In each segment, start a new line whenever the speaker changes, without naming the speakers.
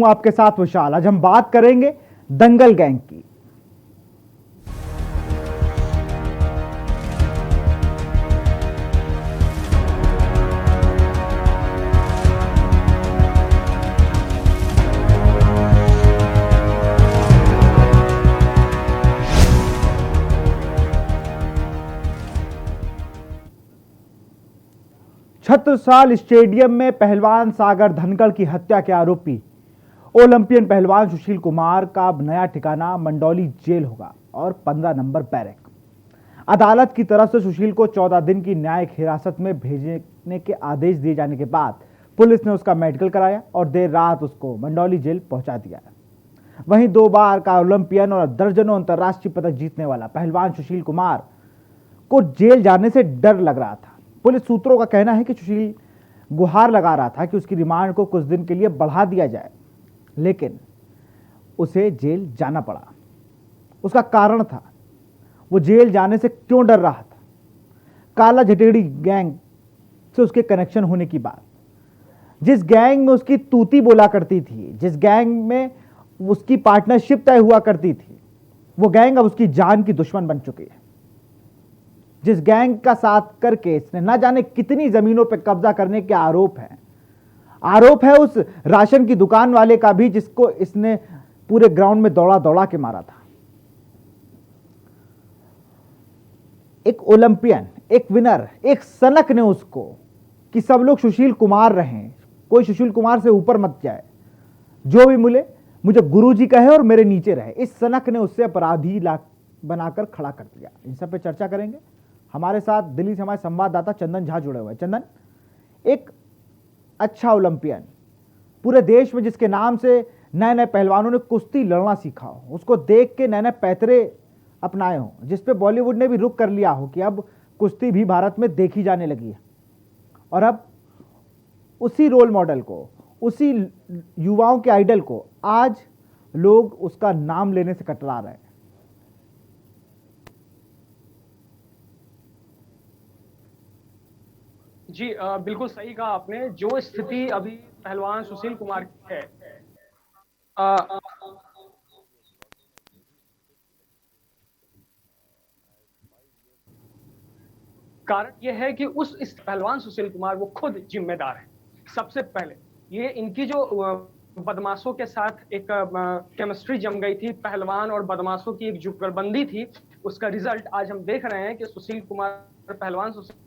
हूं आपके साथ विशाल। आज हम बात करेंगे दंगल गैंग की। छत्रसाल स्टेडियम में पहलवान सागर धनखड़ की हत्या के आरोपी ओलंपियन पहलवान सुशील कुमार का अब नया ठिकाना मंडौली जेल होगा और 15 नंबर बैरक। अदालत की तरफ से सुशील को 14 दिन की न्यायिक हिरासत में भेजने के आदेश दिए जाने के बाद पुलिस ने उसका मेडिकल कराया और देर रात उसको मंडौली जेल पहुंचा दिया। वहीं 2 बार का ओलंपियन और दर्जनों अंतर्राष्ट्रीय पदक जीतने वाला पहलवान सुशील कुमार को जेल जाने से डर लग रहा था। पुलिस सूत्रों का कहना है कि सुशील गुहार लगा रहा था कि उसकी रिमांड को कुछ दिन के लिए बढ़ा दिया जाए, लेकिन उसे जेल जाना पड़ा। उसका कारण था वो जेल जाने से क्यों डर रहा था। काला जटेड़ी गैंग से उसके कनेक्शन होने की बात, जिस गैंग में उसकी तूती बोला करती थी, जिस गैंग में उसकी पार्टनरशिप तय हुआ करती थी, वो गैंग अब उसकी जान की दुश्मन बन चुकी है। जिस गैंग का साथ करके इसने ना जाने कितनी जमीनों पर कब्जा करने के आरोप है उस राशन की दुकान वाले का भी, जिसको इसने पूरे ग्राउंड में दौड़ा दौड़ा के मारा था। एक ओलंपियन, एक विनर, एक सनक ने उसको कि सब लोग सुशील कुमार रहें, कोई सुशील कुमार से ऊपर मत जाए, जो भी मिले मुझे गुरुजी कहे और मेरे नीचे रहे। इस सनक ने उससे अपराधी बनाकर खड़ा कर दिया। इन सब पे चर्चा करेंगे। हमारे साथ दिल्ली से हमारे संवाददाता चंदन झा जुड़े हुए हैं। चंदन, एक अच्छा ओलंपियन पूरे देश में जिसके नाम से नए नए पहलवानों ने कुश्ती लड़ना सीखा हो, उसको देख के नए नए पैतरे अपनाए हो, जिसपे बॉलीवुड ने भी रुख कर लिया हो कि अब कुश्ती भी भारत में देखी जाने लगी है, और अब उसी रोल मॉडल को, उसी युवाओं के आइडल को आज लोग उसका नाम लेने से कतरा रहे हैं।
जी बिल्कुल सही कहा आपने। जो स्थिति अभी पहलवान सुशील कुमार की है, कारण यह है कि इस पहलवान सुशील कुमार वो खुद जिम्मेदार है। सबसे पहले ये इनकी जो बदमाशों के साथ एक केमिस्ट्री जम गई थी, पहलवान और बदमाशों की एक जुगलबंदी थी, उसका रिजल्ट आज हम देख रहे हैं कि सुशील कुमार, पहलवान सुशील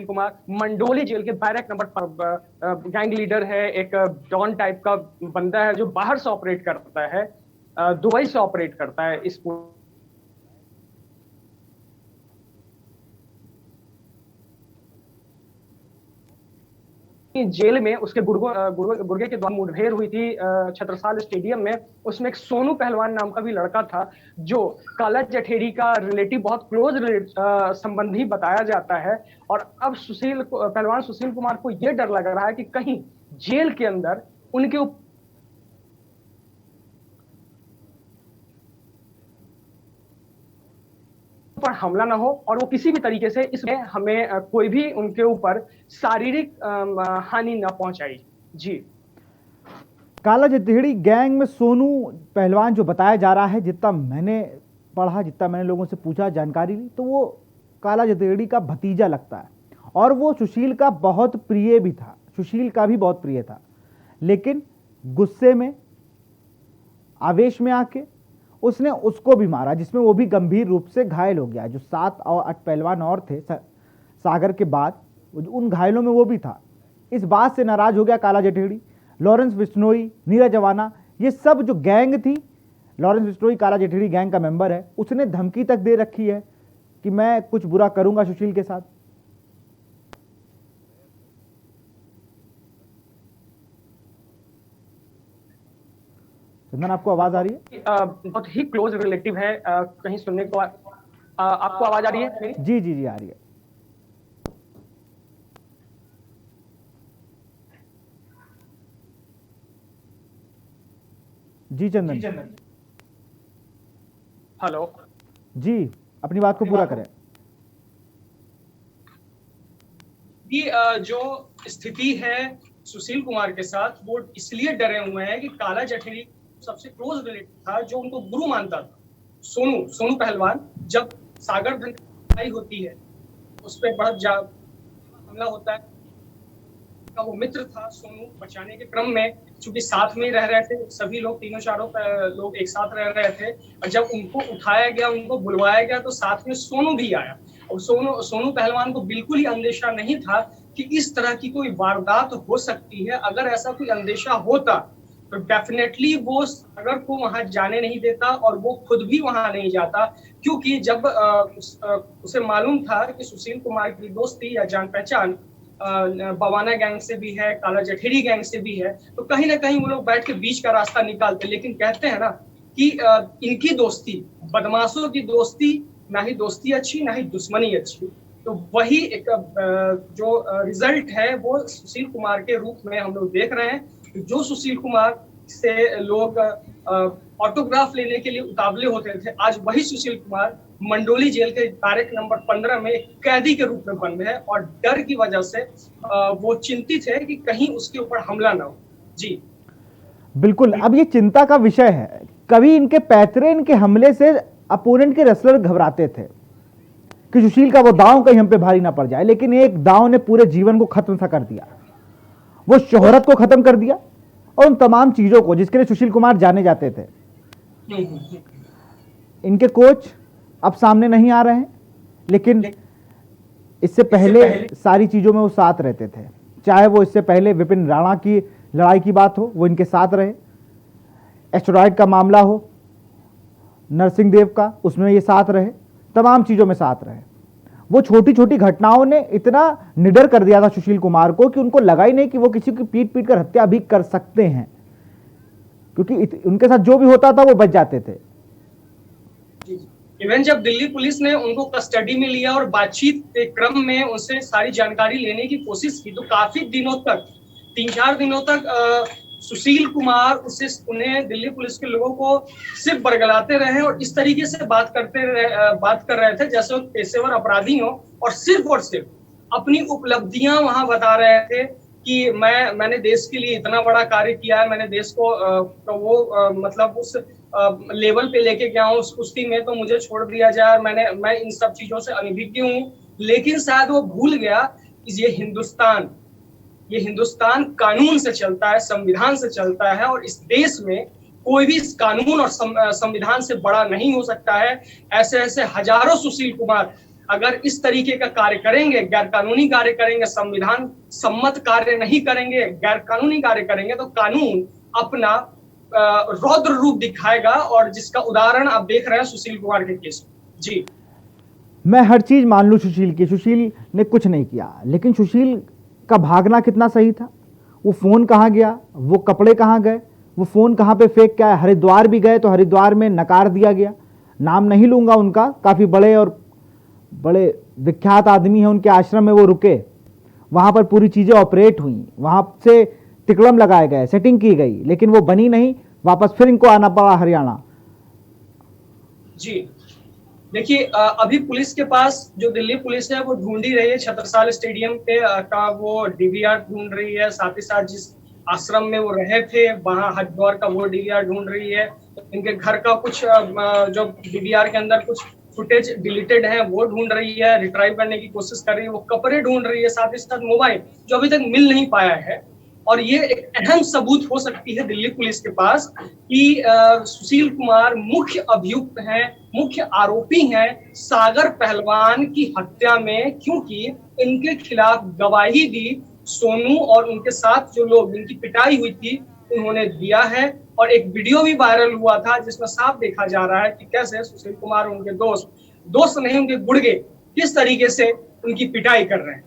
कुमार मंडोली जेल के बैरक नंबर पर गैंग लीडर है। एक डॉन टाइप का बंदा है जो बाहर से ऑपरेट करता है, दुबई से ऑपरेट करता है इस जेल में। उसके गुर्गे के द्वारा मुठभेड़ हुई थी छत्रसाल स्टेडियम में। उसमें एक सोनू पहलवान नाम का भी लड़का था जो काला जठेरी का रिलेटिव, बहुत क्लोज संबंधी बताया जाता है। और अब पहलवान सुशील कुमार को यह डर लग रहा है कि कहीं जेल के अंदर उनके पर हमला ना हो और वो किसी भी तरीके से इसमें हमें कोई भी उनके ऊपर शारीरिक हानि ना पहुंचाई। जी,
काला जतेड़ी गैंग में सोनू पहलवान जो बताया जा रहा है, जितना मैंने पढ़ा, जितना मैंने लोगों से पूछा, जानकारी ली, तो वो काला जतेड़ी का भतीजा लगता है और वो सुशील का बहुत प्रिय भी था, सुशील का भी बहुत प्रिय था। लेकिन गुस्से में, आवेश में आके उसने उसको भी मारा, जिसमें वो भी गंभीर रूप से घायल हो गया। जो 7 और 8 पहलवान और थे सागर के बाद, उन घायलों में वो भी था। इस बात से नाराज हो गया काला जटेड़ी। लॉरेंस बिश्नोई, नीरज अवाना, ये सब जो गैंग थी, लॉरेंस बिश्नोई काला जटेड़ी गैंग का मेंबर है, उसने धमकी तक दे रखी है कि मैं कुछ बुरा करूंगा सुशील के साथ। चंदन, आपको आवाज आ रही है?
बहुत ही क्लोज रिलेटिव है। कहीं सुनने को आपको आवाज आ रही है मेरी?
जी जी जी, आ रही है। जी चंदन।
हेलो
जी, अपनी बात को पूरा करें।
कि जो स्थिति है सुशील कुमार के साथ, वो इसलिए डरे हुए हैं कि काला जठेरी सबसे क्लोज रिलेटिव था, जो उनको गुरु मानता था, सोनू पहलवान। जब सागर धन होती है, उस पर बड़ा हमला होता है, का वो मित्र था सोनू, बचाने के क्रम में, चूंकि साथ में ही रह रहे थे सभी लोग, तीनों चारों लोग एक साथ रह रहे थे, और जब उनको उठाया गया, उनको बुलवाया गया, तो साथ में सोनू भी आया। और सोनू पहलवान को बिल्कुल ही अंदेशा नहीं था कि इस तरह की कोई वारदात हो सकती है। अगर ऐसा कोई अंदेशा होता तो डेफिनेटली वो सागर को वहां जाने नहीं देता, और वो खुद भी वहां नहीं जाता, क्योंकि जब उसे मालूम था कि सुशील कुमार की दोस्ती या जान पहचान बवाना गैंग से भी है, काला जठेरी गैंग से भी है, तो कहीं ना कहीं वो लोग बैठ के बीच का रास्ता निकालते। लेकिन कहते हैं ना कि इनकी दोस्ती, बदमाशों की दोस्ती, ना ही दोस्ती अच्छी ना ही दुश्मनी अच्छी। तो वही एक जो रिजल्ट है वो सुशील कुमार के रूप में हम लोग देख रहे हैं। जो सुशील कुमार से लोग ऑटोग्राफ लेने के लिए उतावले होते थे, आज वही सुशील कुमार मंडोली जेल के बैरक नंबर 15 में एक कैदी के रूप में बंद है, और डर की वजह से वो चिंतित है कि कहीं उसके ऊपर हमला ना हो। जी
बिल्कुल। अब ये चिंता का विषय है। कभी इनके पैतरे इनके हमले से अपोनेंट के रेसलर घबराते थे कि सुशील का वो दांव कहीं हम पे भारी ना पड़ जाए, लेकिन एक दांव ने पूरे जीवन को खत्म सा कर दिया। वो शोहरत को खत्म कर दिया और उन तमाम चीजों को जिसके लिए सुशील कुमार जाने जाते थे। इनके कोच अब सामने नहीं आ रहे हैं, लेकिन इससे पहले सारी चीजों में वो साथ रहते थे। चाहे वो इससे पहले विपिन राणा की लड़ाई की बात हो, वो इनके साथ रहे, एस्टेरॉयड का मामला हो, नरसिंह देव का, उसमें ये साथ रहे, तमाम चीजों में साथ रहे। वो छोटी छोटी घटनाओं ने इतना निडर कर दिया था सुशील कुमार को कि उनको लगा ही नहीं कि वो किसी की पीट पीट कर हत्या भी कर सकते हैं, क्योंकि उनके साथ जो भी होता था वो बच जाते थे।
इवन जब दिल्ली पुलिस ने उनको कस्टडी में लिया और बातचीत के क्रम में उनसे सारी जानकारी लेने की कोशिश की, तो काफी दिनों तक, 3-4 दिनों तक सुशील कुमार उन्हें दिल्ली पुलिस के लोगों को सिर्फ बरगलाते रहे और इस तरीके से बात कर रहे थे जैसे वो पेशेवर अपराधी हो, और सिर्फ अपनी उपलब्धियां वहां बता रहे थे कि मैंने देश के लिए इतना बड़ा कार्य किया है, मैंने देश को मतलब उस लेवल पे लेके गया हूँ, उस कुश्ती में तो मुझे छोड़ दिया जाए, मैं इन सब चीजों से अनभिज्ञ हूँ। लेकिन शायद वो भूल गया कि ये हिंदुस्तान कानून से चलता है, संविधान से चलता है, और इस देश में कोई भी कानून और संविधान से बड़ा नहीं हो सकता है। ऐसे हजारों सुशील कुमार अगर इस तरीके का कार्य करेंगे, गैर कानूनी कार्य करेंगे, संविधान सम्मत कार्य नहीं करेंगे, गैर कानूनी कार्य करेंगे, तो कानून अपना रौद्र रूप दिखाएगा, और जिसका उदाहरण आप देख रहे हैं सुशील कुमार के केस में। जी,
मैं हर चीज मान लूं सुशील की, सुशील ने कुछ नहीं किया, लेकिन सुशील का भागना कितना सही था। वो फोन कहाँ गया, वो कपड़े कहाँ गए, वो फोन कहाँ पे फेंक के आया। हरिद्वार भी गए तो हरिद्वार में नकार दिया गया, नाम नहीं लूंगा उनका, काफी बड़े विख्यात आदमी है, उनके आश्रम में वो रुके, वहां पर पूरी चीजें ऑपरेट हुई, वहां से तिकड़म लगाए गए, सेटिंग की गई, लेकिन वो बनी नहीं। वापस फिर इनको आना पड़ा हरियाणा।
जी देखिए, अभी पुलिस के पास, जो दिल्ली पुलिस है, वो ढूंढ ही रही है छत्रसाल स्टेडियम पे का वो डीवीआर ढूंढ रही है, साथ ही साथ जिस आश्रम में वो रहे थे वहां हरिद्वार का वो डीवीआर ढूंढ रही है। इनके घर का कुछ जो डीवीआर के अंदर कुछ फुटेज डिलीटेड है वो ढूंढ रही है, रिट्राइव करने की कोशिश कर रही है, वो कपड़े ढूंढ रही है, साथ ही साथ मोबाइल जो अभी तक मिल नहीं पाया है। और ये एक अहम सबूत हो सकती है दिल्ली पुलिस के पास कि सुशील कुमार मुख्य अभियुक्त हैं, मुख्य आरोपी हैं सागर पहलवान की हत्या में, क्योंकि इनके खिलाफ गवाही दी सोनू और उनके साथ जो लोग जिनकी पिटाई हुई थी उन्होंने दिया है। और एक वीडियो भी वायरल हुआ था जिसमें साफ देखा जा रहा है कि कैसे सुशील कुमार उनके दोस्त नहीं, उनके गुर्गे किस तरीके से उनकी पिटाई कर रहे हैं।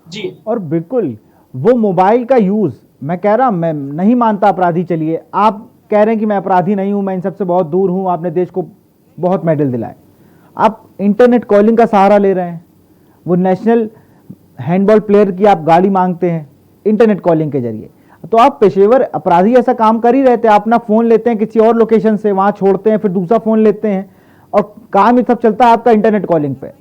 जी,
और बिल्कुल वो मोबाइल का यूज, मैं कह रहा, मैं नहीं मानता अपराधी, चलिए आप कह रहे हैं कि मैं अपराधी नहीं हूं, मैं इन सबसे बहुत दूर हूं, आपने देश को बहुत मेडल दिलाए, आप इंटरनेट कॉलिंग का सहारा ले रहे हैं, वो नेशनल हैंडबॉल प्लेयर की आप गाड़ी मांगते हैं इंटरनेट कॉलिंग के जरिए, तो आप पेशेवर अपराधी ऐसा काम कर ही रहते हैं। आप अपना फोन लेते हैं किसी और लोकेशन से, वहां छोड़ते हैं, फिर दूसरा फोन लेते हैं, और काम ये सब चलता है आपका इंटरनेट कॉलिंग पे।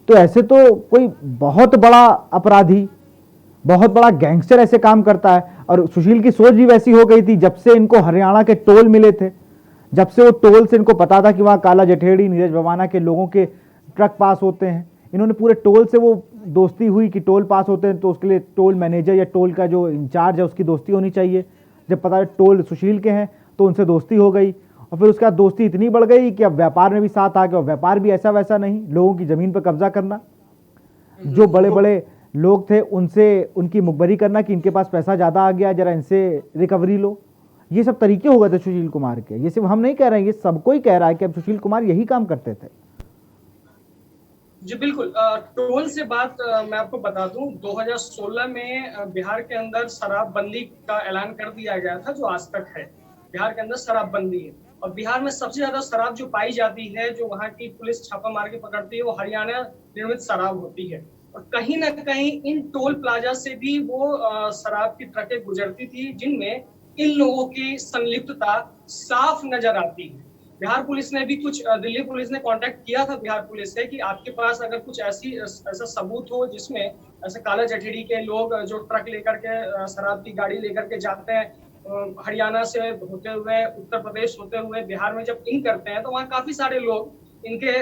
तो ऐसे तो कोई बहुत बड़ा अपराधी, बहुत बड़ा गैंगस्टर ऐसे काम करता है। और सुशील की सोच भी वैसी हो गई थी जब से इनको हरियाणा के टोल मिले थे, जब से वो टोल से इनको पता था कि वहाँ काला जठेड़ी, नीरज भवाना के लोगों के ट्रक पास होते हैं, इन्होंने पूरे टोल से वो दोस्ती हुई कि टोल पास होते हैं तो उसके लिए टोल मैनेजर या टोल का जो इंचार्ज है उसकी दोस्ती होनी चाहिए। जब पता टोल सुशील के हैं तो उनसे दोस्ती हो गई, और फिर उसके बाद दोस्ती इतनी बढ़ गई कि अब व्यापार में भी साथ आ गया। और व्यापार भी ऐसा वैसा नहीं, लोगों की ज़मीन पर कब्जा करना, जो बड़े बड़े लोग थे उनसे उनकी मुखबरी करना कि इनके पास पैसा ज़्यादा आ गया, जरा इनसे रिकवरी लो। ये सब तरीके हो गए थे सुशील कुमार के। ये सिर्फ हम नहीं कह रहे हैं, ये सबको ही कह रहा है कि अब सुशील कुमार यही काम करते थे।
जी बिल्कुल। टोल से बात मैं आपको बता दूं, 2016 में बिहार के अंदर शराबबंदी का ऐलान कर दिया गया था, जो आज तक है। बिहार के अंदर शराबबंदी है, और बिहार में सबसे ज्यादा शराब जो पाई जाती है, जो वहाँ की पुलिस छापा मार के पकड़ती है, वो हरियाणा निर्मित शराब होती है। और कहीं ना कहीं इन टोल प्लाजा से भी वो शराब की ट्रकें गुजरती थी, जिनमें इन लोगों की संलिप्तता साफ नजर आती है। बिहार पुलिस ने भी कुछ, दिल्ली पुलिस ने कांटेक्ट किया था बिहार पुलिस से कि आपके पास अगर कुछ ऐसा सबूत हो जिसमें ऐसे काला जठेड़ी के लोग जो ट्रक लेकर के, शराब की गाड़ी लेकर के जाते हैं हरियाणा से होते हुए, उत्तर प्रदेश होते हुए बिहार में जब इन करते हैं, तो वहाँ काफी सारे लोग इनके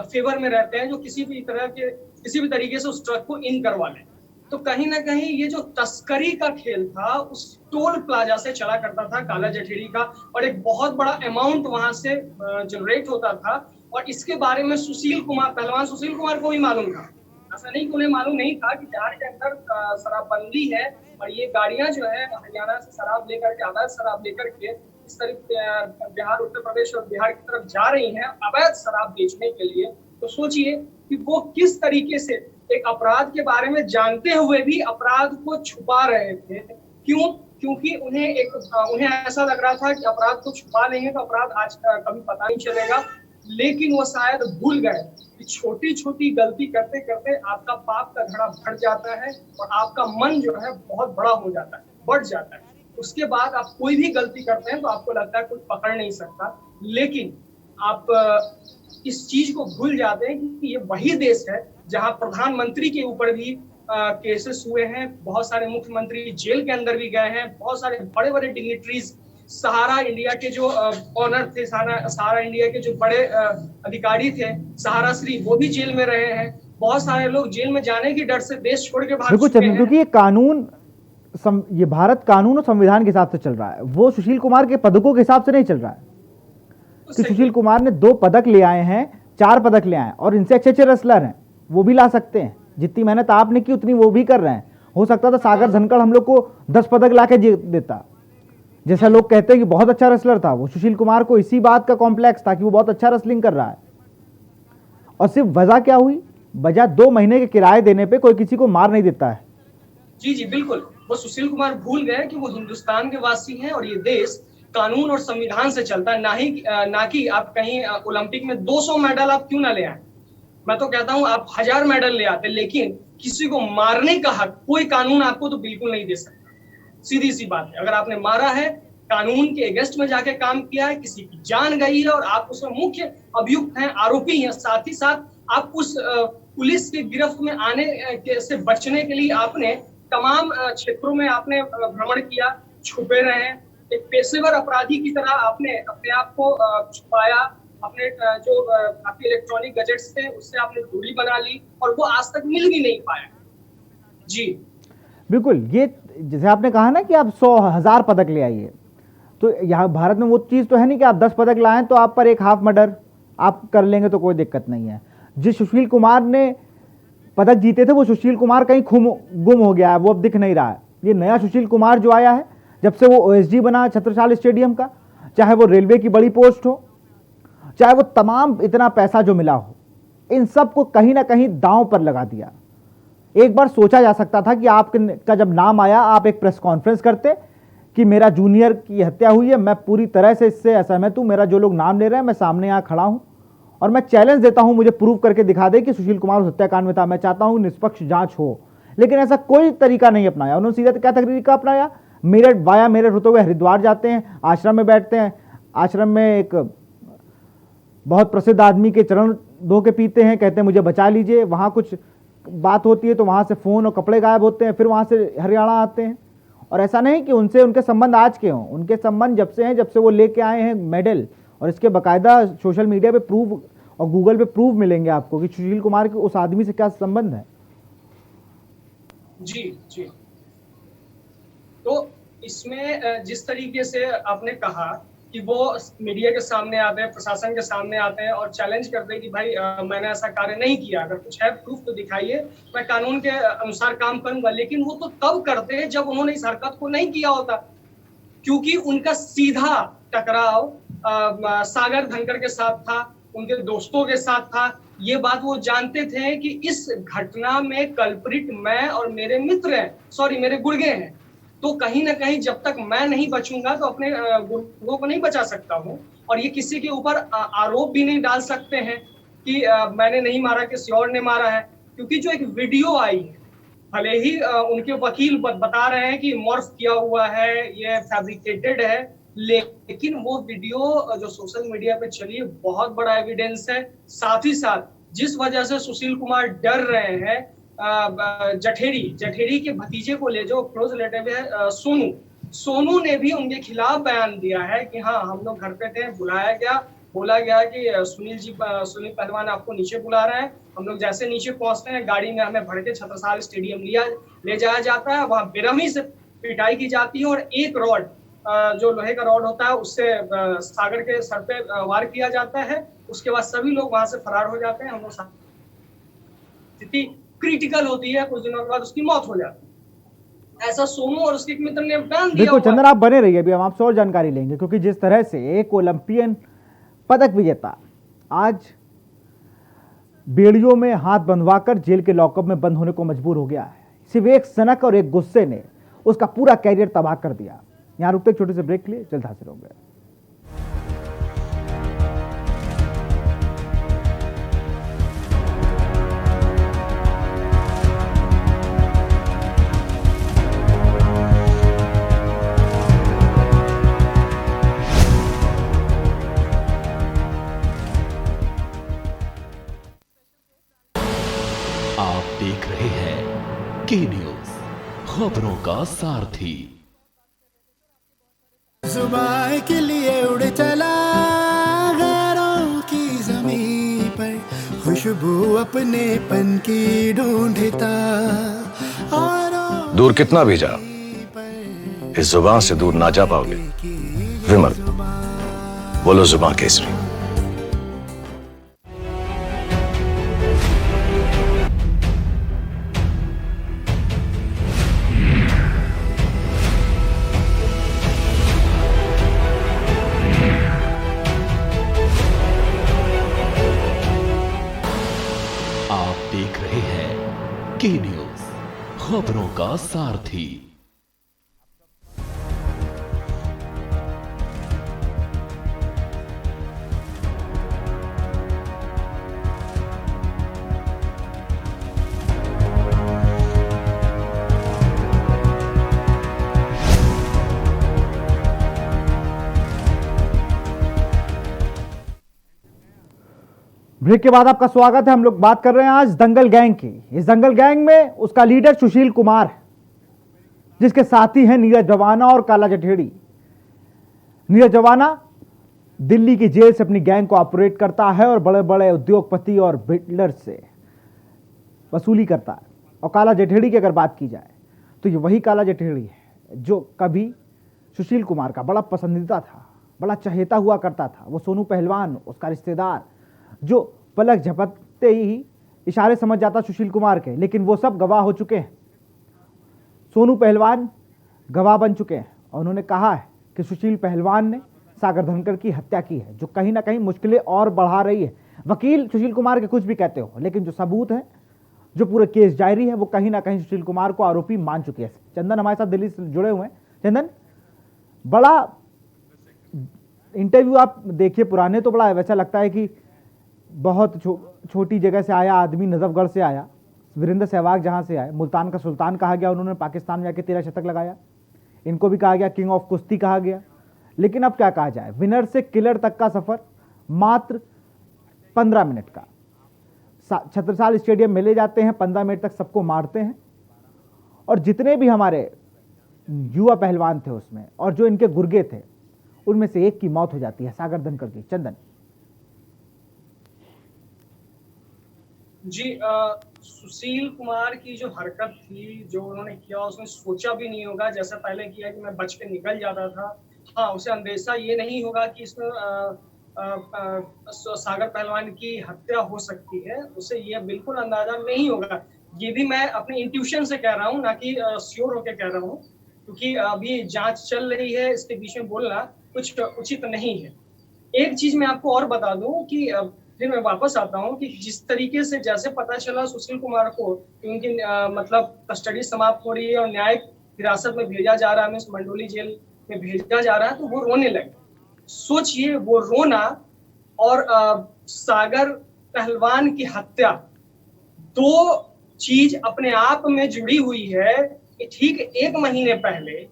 फेवर में रहते हैं, जो किसी भी तरीके से उस ट्रक को इन करवा लें। तो कहीं ना कहीं ये जो तस्करी का खेल था, उस टोल प्लाजा से चला करता था काला जठेड़ी का, और एक बहुत बड़ा अमाउंट वहां से जनरेट होता था। और इसके बारे में पहलवान सुशील कुमार को भी मालूम था। ऐसा नहीं कि उन्हें मालूम नहीं था कि बिहार के अंदर शराबबंदी है, और ये गाड़ियां जो है हरियाणा से शराब लेकर के, अवैध शराब लेकर के इस तरह बिहार, उत्तर प्रदेश और बिहार की तरफ जा रही हैं अवैध शराब बेचने के लिए। तो सोचिए कि वो किस तरीके से एक अपराध के बारे में जानते हुए भी अपराध को छुपा रहे थे। क्यों? क्योंकि उन्हें ऐसा लग रहा था कि अपराध को छुपा लेंगे तो अपराध आज कभी पता नहीं चलेगा। लेकिन वो शायद भूल गए कि छोटी छोटी गलती करते करते आपका पाप का घड़ा भर जाता है, और आपका मन जो है बहुत बड़ा हो जाता है, बढ़ जाता है। उसके बाद आप कोई भी गलती करते हैं तो आपको लगता है कोई पकड़ नहीं सकता। लेकिन आप इस चीज को भूल जाते हैं कि ये वही देश है जहां प्रधानमंत्री के ऊपर भी केसेस हुए हैं, बहुत सारे मुख्यमंत्री जेल के अंदर भी गए हैं, बहुत सारे बड़े बड़े डिग्निटरीज, सहारा इंडिया के जो ऑनर थे, सहारा इंडिया के जो बड़े अधिकारी थे, सहारा श्री, वो भी जेल में रहे हैं। बहुत सारे लोग जेल में जाने के डर से देश छोड़ के भाग चुके हैं।
क्योंकि ये कानून, ये भारत कानून और संविधान के हिसाब से चल रहा है, वो सुशील कुमार के पदकों के हिसाब से नहीं चल रहा है। कि सुशील कुमार ने 2 पदक ले आए हैं, 4 पदक ले आए, और इनसे अच्छे अच्छे रेसलर हैं, वो भी ला सकते हैं। जितनी मेहनत आपने की उतनी वो भी कर रहे हैं। हो सकता था सागर धनखड़ हम लोग को 10 पदक ला के देता, जैसा लोग कहते हैं कि बहुत अच्छा रेसलर था वो। सुशील कुमार को इसी बात का कॉम्प्लेक्स था कि वो बहुत अच्छा रेसलिंग कर रहा है। और सिर्फ वजह क्या हुई? वजह 2 महीने के किराए देने पे कोई किसी को मार नहीं देता है।
जी जी बिल्कुल। वो सुशील कुमार भूल गए कि वो हिंदुस्तान के वासी हैं, और ये देश कानून और संविधान से चलता है, ना कि आप कहीं ओलंपिक में 200 मेडल आप क्यों ना ले आए। मैं तो कहता हूं आप 1000 मेडल ले आते, लेकिन किसी को मारने का हक कोई कानून आपको तो बिल्कुल नहीं दे सकता। सीधी सी बात है, अगर आपने मारा है, कानून के अगेंस्ट में जाके काम किया है, किसी की जान गई है, और आप उसमें मुख्य अभियुक्त हैं, आरोपी हैं, साथ ही साथ आप उस पुलिस के गिरफ्त में आने से बचने के लिए आपने तमाम क्षेत्रों में आपने भ्रमण किया, छुपे रहे, एक पेशेवर अपराधी की तरह आपने अपने आप को छुपाया, अपने जो आपके इलेक्ट्रॉनिक गैजेट्स थे उससे आपने दूरी बना ली, और वो आज तक मिल भी नहीं पाया। जी
बिल्कुल। ये जैसे आपने कहा ना कि आप 100,000 पदक ले आइए, तो यहाँ भारत में वो चीज़ तो है नहीं कि आप 10 पदक लाएं तो आप पर एक हाफ मर्डर आप कर लेंगे तो कोई दिक्कत नहीं है। जिस सुशील कुमार ने पदक जीते थे वो सुशील कुमार कहीं गुम हो गया है, वो अब दिख नहीं रहा है। ये नया सुशील कुमार जो आया है, जब से वो ओएसडी बना छत्रसाल स्टेडियम का, चाहे वो रेलवे की बड़ी पोस्ट हो, चाहे वो तमाम इतना पैसा जो मिला हो, इन सब को कहीं ना कहीं दांव पर लगा दिया। एक बार सोचा जा सकता था कि आपका जब नाम आया आप एक प्रेस कॉन्फ्रेंस करते कि मेरा जूनियर की हत्या हुई है, मैं पूरी तरह से इससे असहमत हूं, मेरा जो लोग नाम ले रहे हैं मैं सामने यहाँ खड़ा हूं और मैं चैलेंज देता हूं, मुझे प्रूव करके दिखा दे कि सुशील कुमार उस हत्याकांड में था। मैं चाहता हूं निष्पक्ष जांच हो। लेकिन ऐसा कोई तरीका नहीं अपनाया उन्होंने। सीधा क्या तरीका अपनाया? मेरठ होते हुए हरिद्वार जाते हैं, आश्रम में बैठते हैं, आश्रम में एक बहुत प्रसिद्ध आदमी के चरण धो के पीते हैं, कहते हैं मुझे बचा लीजिए। वहाँ कुछ बात होती है तो वहाँ से फ़ोन और कपड़े गायब होते हैं, फिर वहाँ से हरियाणा आते हैं। और ऐसा नहीं कि उनसे उनके संबंध आज के हों, उनके संबंध जब से हैं, जब से वो लेके आए हैं मेडल। और इसके बाकायदा सोशल मीडिया पे प्रूफ और गूगल पे प्रूफ मिलेंगे आपको कि सुशील कुमार के उस आदमी से क्या संबंध है।
जी जी। तो इसमें जिस तरीके से आपने कहा कि वो मीडिया के सामने आते हैं, प्रशासन के सामने आते हैं और चैलेंज करते हैं कि भाई मैंने ऐसा कार्य नहीं किया, अगर कुछ है प्रूफ तो दिखाइए, मैं कानून के अनुसार काम करूंगा। लेकिन वो तो तब करते हैं जब उन्होंने इस हरकत को नहीं किया होता, क्योंकि उनका सीधा टकराव सागर धनखड़ के साथ था, उनके दोस्तों के साथ था। ये बात वो जानते थे कि इस घटना में कल्प्रिट मैं और मेरे मित्र हैं, सॉरी मेरे गुर्गे हैं। तो कहीं ना कहीं जब तक मैं नहीं बचूंगा तो अपने गुर्गों को नहीं बचा सकता हूँ। और ये किसी के ऊपर आरोप भी नहीं डाल सकते हैं कि मैंने नहीं मारा, किसी और ने मारा है। क्योंकि जो एक वीडियो आई है, भले ही उनके वकील बता रहे हैं कि मॉर्फ किया हुआ है, ये फैब्रिकेटेड है, लेकिन वो वीडियो जो सोशल मीडिया पे चली है बहुत बड़ा एविडेंस है। साथ ही साथ जिस वजह से सुशील कुमार डर रहे हैं, जठेरी के भतीजे को ले जो क्लोज रिलेटिव है सोनू ने भी उनके खिलाफ बयान दिया है कि हाँ हम लोग घर पे थे, बुलाया गया, बोला गया कि सुनील पहलवान आपको नीचे बुला रहे हैं। हम लोग जैसे नीचे पहुंचते हैं, गाड़ी में हमें भर के छत्रसाल स्टेडियम ले जाया जाता है। वहां बेरहमी से पिटाई की जाती है और एक रॉड जो लोहे का रॉड होता है उससे सागर के सर पे वार किया जाता है। उसके बाद सभी लोग वहां से फरार हो जाते हैं। हम लोग स्थिति क्रिटिकल होती है, कुछ दिनों के बाद उसकी मौत हो जाती है। ऐसा सोनू और उसके एक मित्र ने बयान दिया।
देखो चंदन, आप बने रहिए, अभी हम आपसे और जानकारी लेंगे, क्योंकि जिस तरह से एक ओलंपियन पदक विजेता आज बेड़ियों में हाथ बंधवाकर जेल के लॉकअप में बंद होने को मजबूर हो गया है, सिर्फ एक सनक और एक गुस्से ने उसका पूरा कैरियर तबाह कर दिया। यहां रुकते छोटे से ब्रेक के लिए, जल्द हाजिर होंगे।
आप देख रहे हैं के न्यूज, खबरों का सारथी।
जुबान के लिए उड़ चला गैरों की ज़मीं पर, खुशबू अपने पन की ढूंढता।
दूर कितना भी जा, इस जुबान से दूर ना जा पाओगे। विमल, बोलो जुबान केसरी।
आप देख रहे हैं के न्यूज, खबरों का सारथी।
ब्रेक के बाद आपका स्वागत है। हम लोग बात कर रहे हैं आज दंगल गैंग की। इस दंगल गैंग में उसका लीडर सुशील कुमार है, जिसके साथी हैं नीरज रवाना और काला जठेड़ी। नीरज रवाना दिल्ली की जेल से अपनी गैंग को ऑपरेट करता है और बड़े बड़े उद्योगपति और बिल्डर से वसूली करता है। और काला जठेड़ी की अगर बात की जाए तो ये वही काला जठेड़ी है जो कभी सुशील कुमार का बड़ा पसंदीदा था, बड़ा चहेता हुआ करता था। वो सोनू पहलवान, उसका रिश्तेदार, जो पलक झपकते ही इशारे समझ जाता सुशील कुमार के। लेकिन वो सब गवाह हो चुके हैं। सोनू पहलवान गवाह बन चुके हैं और उन्होंने कहा है कि सुशील पहलवान ने सागर धनखड़ की हत्या की है, जो कहीं ना कहीं मुश्किलें और बढ़ा रही है। वकील सुशील कुमार के कुछ भी कहते हो, लेकिन जो सबूत है, जो पूरे केस जारी है, वो कहीं ना कहीं सुशील कुमार को आरोपी मान चुके हैं। चंदन हमारे साथ दिल्ली से जुड़े हुए हैं। चंदन, बड़ा इंटरव्यू आप देखिए पुराने, तो बड़ा वैसा लगता है कि बहुत छोटी जगह से आया आदमी, नजफगढ़ से आया, वीरेंद्र सहवाग जहां से आए, मुल्तान का सुल्तान कहा गया, उन्होंने पाकिस्तान में जाके 13 शतक लगाया। इनको भी कहा गया किंग ऑफ कुश्ती कहा गया। लेकिन अब क्या कहा जाए, विनर से किलर तक का सफर मात्र 15 मिनट का। छत्रसाल स्टेडियम में ले जाते हैं, 15 मिनट तक सबको मारते हैं और जितने भी हमारे युवा पहलवान थे उसमें और जो इनके गुर्गे थे उनमें से एक की मौत हो जाती है, सागर धनखड़ की। चंदन
जी, सुशील कुमार की जो हरकत थी, जो उन्होंने किया, उसने सोचा भी नहीं होगा, जैसा पहले किया कि मैं बच के निकल जाता था। हाँ, उसे अंदेशा ये नहीं होगा कि इसमें सागर पहलवान की हत्या हो सकती है, उसे ये बिल्कुल अंदाजा नहीं होगा। ये भी मैं अपने इंट्यूशन से कह रहा हूँ, ना कि श्योर होके कह रहा हूँ, क्योंकि अभी जांच चल रही है, इसके बीच में बोलना कुछ उचित नहीं है। एक चीज मैं आपको और बता दूं कि फिर मैं वापस आता हूं कि जिस तरीके से जैसे पता चला सुशील कुमार को कि उनकी मतलब कस्टडी समाप्त हो रही है और न्यायिक हिरासत में भेजा जा रहा है, मिस मंडोली जेल में भेजा जा रहा है, तो वो रोने लगे। सोचिए, वो रोना और सागर पहलवान की हत्या, दो चीज अपने आप में जुड़ी हुई है। ठीक 1 महीने पहले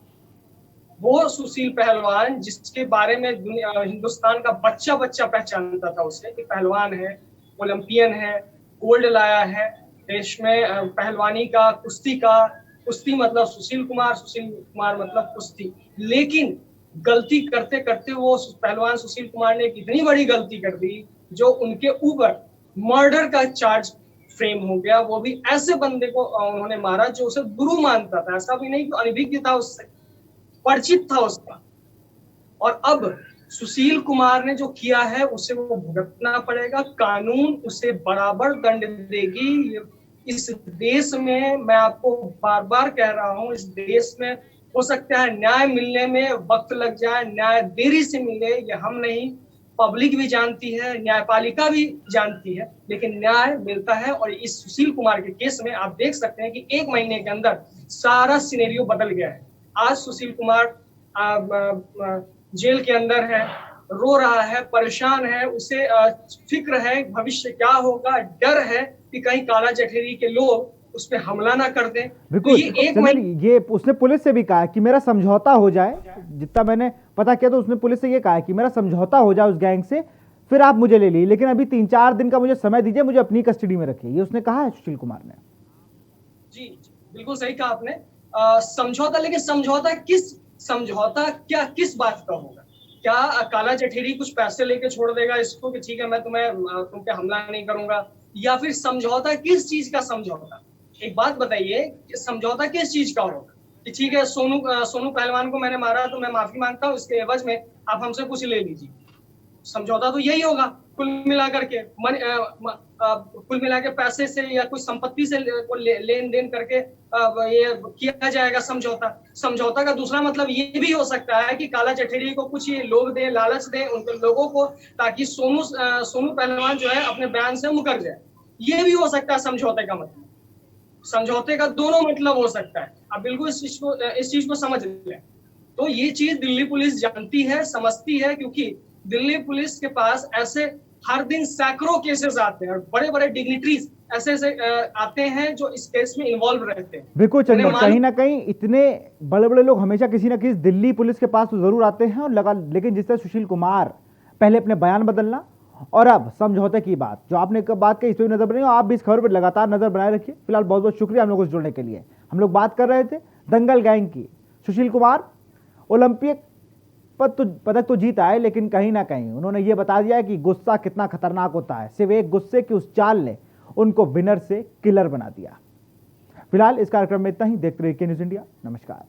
वो सुशील पहलवान, जिसके बारे में हिंदुस्तान का बच्चा बच्चा पहचानता था उसे कि पहलवान है, ओलंपियन है, गोल्ड लाया है देश में पहलवानी का, कुश्ती मतलब सुशील कुमार मतलब कुश्ती। लेकिन गलती करते करते वो पहलवान सुशील कुमार ने इतनी बड़ी गलती कर दी जो उनके ऊपर मर्डर का चार्ज फ्रेम हो गया। वो भी ऐसे बंदे को उन्होंने मारा जो उसे गुरु मानता था, ऐसा भी नहीं कि अनभिज्ञ था, उससे परिचित था उसका। और अब सुशील कुमार ने जो किया है उसे वो भुगतना पड़ेगा, कानून उसे बराबर दंड देगी। इस देश में, मैं आपको बार बार कह रहा हूं, इस देश में हो सकता है न्याय मिलने में वक्त लग जाए, न्याय देरी से मिले, ये हम नहीं, पब्लिक भी जानती है, न्यायपालिका भी जानती है, लेकिन न्याय मिलता है। और इस सुशील कुमार के केस में आप देख सकते हैं कि 1 महीने के अंदर सारा सिनेरियो बदल गया है। आज सुशील कुमार जेल के अंदर है, रो रहा है, परेशान है, उसे फिक्र है भविष्य क्या होगा, डर है कि कहीं काला जठेरी के लोग उस पर हमला ना कर दें।
बिल्कुल, ये उसने पुलिस से भी कहा कि मेरा समझौता हो जाए, जितना मैंने पता किया तो उसने पुलिस से ये कहा कि मेरा समझौता हो जाए उस गैंग से, फिर आप मुझे ले लीजिए, लेकिन अभी 3-4 दिन का मुझे समय दीजिए, मुझे अपनी कस्टडी में रखिए, ये उसने कहा है सुशील कुमार ने।
जी बिल्कुल सही कहा आपने। समझौता, लेकिन समझौता किस बात का होगा? क्या काला जठेरी कुछ पैसे लेके छोड़ देगा इसको कि ठीक है मैं तुम पे हमला नहीं करूंगा, या फिर समझौता किस चीज का समझौता? एक बात बताइए कि समझौता किस चीज का होगा? कि ठीक है सोनू पहलवान को मैंने मारा तो मैं माफी मांगता हूँ, इसके एवज में आप हमसे कुछ ले लीजिए। समझौता तो यही होगा कुल मिलाकर के, कुल मिला के पैसे से या कुछ संपत्ति से लेन देन करके ये किया जाएगा समझौता। समझौता का दूसरा मतलब ये भी हो सकता है कि काला जठेरी को कुछ ये लोग दें, लालच दें उनके लोगों को, ताकि सोनू पहलवान जो है अपने बयान से मुकर जाए। ये भी हो सकता है समझौते का मतलब। समझौते का दोनों मतलब हो सकता है, आप बिल्कुल इस चीज को समझ लें। तो ये चीज दिल्ली पुलिस जानती है, समझती है, क्योंकि दिल्ली पुलिस के पास ऐसे हर दिन सैकड़ों केसेस आते हैं और बड़े बड़े डिग्निटरीज ऐसे आते हैं जो इस केस में इन्वॉल्व रहते हैं।
बिल्कुल चंदन, कहीं ना कहीं इतने बड़े बड़े लोग हमेशा किसी ना किसी दिल्ली पुलिस के पास तो जरूर आते हैं और लेकिन जिस तरह सुशील कुमार पहले अपने बयान बदलना और अब समझौते की बात जो आपने बात की, इस पर नजर बनाई, आप भी इस खबर पर लगातार नजर बनाए रखिए। फिलहाल बहुत बहुत शुक्रिया हम लोगों से जुड़ने के लिए। हम लोग बात कर रहे थे दंगल गैंग की। सुशील कुमार ओलंपिक पदक तो जीता है, लेकिन कहीं ना कहीं उन्होंने ये बता दिया है कि गुस्सा कितना खतरनाक होता है। सिर्फ एक गुस्से की उस चाल ने उनको विनर से किलर बना दिया। फिलहाल इस कार्यक्रम में इतना ही। देखते रहिए के न्यूज़ इंडिया। नमस्कार।